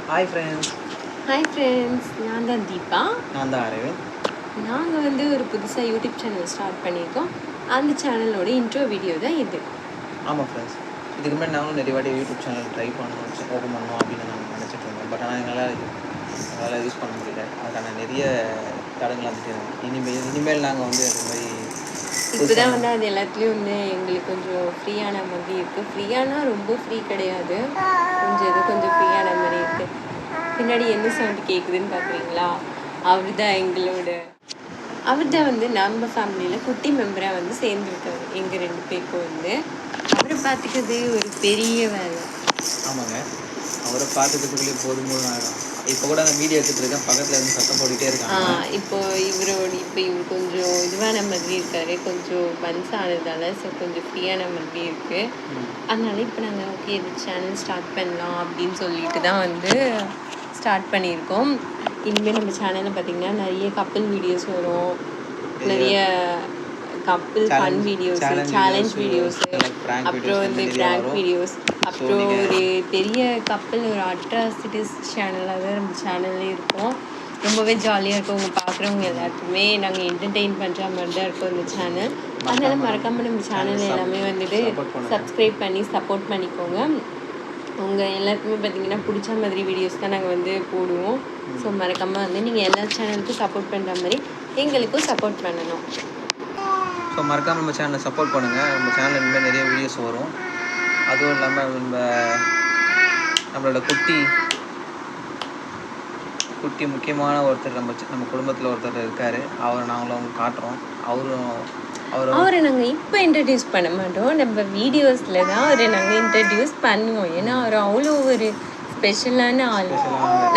Hi friends. Hi friends, நான் தான் தீபா. நான் தான் அரவிந்த். நாங்கள் வந்து ஒரு புதுசாக யூடியூப் சேனல் ஸ்டார்ட் பண்ணியிருக்கோம். அந்த சேனலோட இன்ட்ரோ வீடியோ தான் இது. ஆமாம் ஃப்ரெண்ட்ஸ், இதுக்கு முன்னாடி நாங்களும் நிறைய வாட்டி யூடியூப் சேனல் ட்ரை பண்ணணும், ஓப்பன் பண்ணணும் அப்படின்னு நான் நினச்சிட்டு இருந்தேன். பட் ஆனால் எங்களால் யூஸ் பண்ண முடியல. அதுக்கான நிறைய தடங்கள் வந்துட்டு இனிமேல் நாங்கள் வந்து அது மாதிரி இப்போ தான் வந்து அது எல்லாத்துலேயும் வந்து எங்களுக்கு கொஞ்சம் ஃப்ரீயான மாதிரி இருக்குது. ஃப்ரீயானா ரொம்ப ஃப்ரீ கிடையாது, கொஞ்சம் ஃப்ரீயான மாதிரி இருக்குது. பின்னாடி என்ன சவுண்ட் கேட்குதுன்னு பார்க்குறீங்களா? அவர் தான் வந்து நம்ம ஃபேமிலியில் குட்டி மெம்பராக வந்து சேர்ந்துருக்காரு. எங்கள் 2 பேருக்கும் வந்து அவரை பார்த்துக்கிறது ஒரு பெரிய வேலை. ஆமாங்க, அவரை பார்த்துக்கிறதுக்குள்ளே போதும் ஆகிடும். இப்போ கூட அந்த வீடியோ எடுத்துகிட்டு இருக்கேன், பக்கத்தில் இருந்து சத்தம் போட்டுகிட்டே இருக்காங்க. இப்போ இவர் கொஞ்சம் இதுவான மாதிரி இருக்காரு, கொஞ்சம் மன்ஸ் ஆனதால. ஸோ கொஞ்சம் ஃப்ரீயான மாதிரி இருக்குது. அதனால இப்போ நாங்கள் ஓகே இந்த சேனல் ஸ்டார்ட் பண்ணலாம் அப்படின்னு சொல்லிட்டு தான் வந்து ஸ்டார்ட் பண்ணியிருக்கோம். இனிமேல் நம்ம சேனலில் பார்த்திங்கன்னா நிறைய கப்பிள் வீடியோஸ் வரும், நிறைய couple fun videos, challenge videos, அப்புறம் வந்து ப்ராங்க் வீடியோஸ், அப்புறம் ஒரு பெரிய கப்பிள் ஒரு அட்ராசிட்டிஸ் சேனலாக தான் நம்ம சேனல்லே இருக்கும். ரொம்பவே ஜாலியாக இருக்கும். அவங்க பார்க்குறவங்க எல்லாருக்குமே நாங்கள் என்டர்டெயின் பண்ணுற மாதிரி தான் இருக்கும் இந்த சேனல். அதனால் மறக்காமல் நம்ம சேனல் எல்லாமே வந்துட்டு சப்ஸ்கிரைப் பண்ணி சப்போர்ட் பண்ணிக்கோங்க. உங்கள் எல்லாருக்குமே பார்த்திங்கன்னா பிடிச்ச மாதிரி வீடியோஸ் தான் நாங்கள் வந்து போடுவோம். ஸோ மறக்காமல் வந்து நீங்கள் எல்லா சேனலுக்கும் சப்போர்ட் பண்ணுற மாதிரி எங்களுக்கும் சப்போர்ட் பண்ணணும். ஸோ மறக்காமல் நம்ம சேனலை சப்போர்ட் பண்ணுங்கள். நம்ம சேனலில் இனிமேல் நிறைய வீடியோஸ் வரும். அதுவும் இல்லாமல் நம்மளோட குட்டி முக்கியமான ஒருத்தர் நம்ம குடும்பத்தில் ஒருத்தர் இருக்கார். நாங்களும் அவங்க காட்டுறோம். அவரை நாங்கள் இப்போ இன்ட்ரடியூஸ் பண்ண மாட்டோம், நம்ம வீடியோஸில் தான் அவரை நாங்கள் இன்ட்ரடியூஸ் பண்ணுவோம். ஏன்னா அவர் அவ்வளோ ஒரு ஸ்பெஷலான ஆள்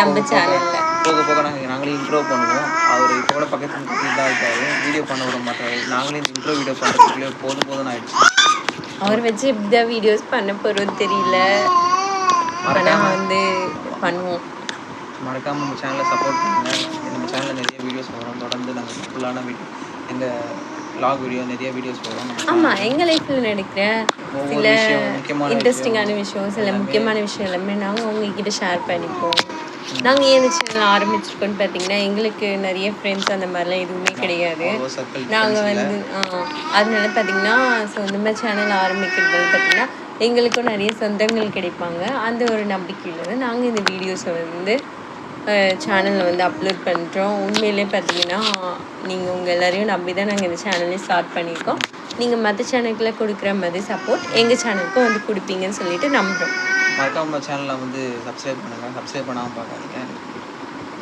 நம்ம சேனலில். போக நாங்களே இன்ட்ரோ பண்ணுவோம். அவர் இப்போ கூட பக்கத்தில் தான் இருக்காரு, வீடியோ பண்ண விட மாட்டாரு. நாங்களே இந்த இன்ட்ரோ வீடியோ பண்ணுறதுக்குள்ளே போதும் ஆயிடுச்சு. அவர் வச்சு எப்படி தான் வீடியோஸ் பண்ண போகிறோம் தெரியல, ஆனால் வந்து பண்ணுவோம். மறக்காமல் நம்ம சேனலை சப்போர்ட் பண்ணுங்கள். நம்ம சேனலில் நிறைய வீடியோஸ் வரும். தொடர்ந்து நாங்கள் ஃபுல்லான எங்கள் வ்ளாக் வீடியோ நிறைய வீடியோஸ் வரும். ஆமாம், எங்கள் லைஃப்பில் நடக்கிற சில இன்ட்ரெஸ்டிங்கான விஷயம், சில முக்கியமான விஷயம் எல்லாமே நாங்கள் உங்ககிட்ட ஷேர் பண்ணிப்போம். நாங்கள் ஏன் சேனல் ஆரம்பிச்சிருக்கோன்னு பார்த்தீங்கன்னா, எங்களுக்கு நிறைய ஃப்ரெண்ட்ஸ் அந்த மாதிரிலாம் எதுவுமே கிடையாது. நாங்கள் வந்து அதனால பார்த்தீங்கன்னா சொந்தமாக சேனல் ஆரம்பிக்கிறது பார்த்திங்கன்னா எங்களுக்கும் நிறைய சொந்தங்கள் கிடைப்பாங்க. அந்த ஒரு நம்பிக்கையில் தான் நாங்கள் இந்த வீடியோஸை வந்து சேனலில் வந்து அப்லோட் பண்ணுறோம். உண்மையிலே பார்த்தீங்கன்னா நீங்கள் உங்கள் எல்லோரையும் நம்பி தான் நாங்கள் இந்த சேனலே ஸ்டார்ட் பண்ணியிருக்கோம். நீங்கள் மற்ற சேனலுக்குலாம் கொடுக்குற மாதிரி சப்போர்ட் எங்கள் சேனலுக்கும் வந்து கொடுப்பீங்கன்னு சொல்லிட்டு நம்புகிறோம். மறக்காமல் சேனலை வந்து சப்ஸ்கிரைப் பண்ணுங்கள். சப்ஸ்கிரைப் பண்ணாமல் பார்க்காதீங்க.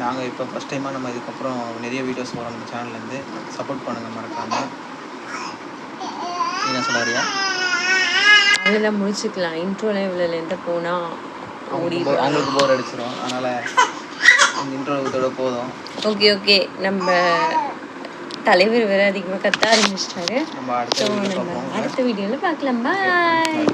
நாங்கள் இப்போ ஃபஸ்ட் டைமாக நம்ம இதுக்கப்புறம் நிறைய வீடியோஸ் வரோம் நம்ம சேனல்லேருந்து. சப்போர்ட் பண்ணுங்கள் மறக்காமல். என்ன சொல்லுறியா? அவ்வளோதான், முடிச்சுக்கலாம். இன்ட்ரோலாம் இவ்வளோ லென்த்தாக போனால் அவங்களுக்கு போர் அடிச்சிடும். அதனால் இந்த இன்ட்ரோவோட போதும். ஓகே நம்ம தலைவர் வேறு அதிகமாக கத்த ஆரம்பிச்சிட்டாரு. நம்ம அடுத்த வீடியோவில் பார்க்கலாம். பாய்.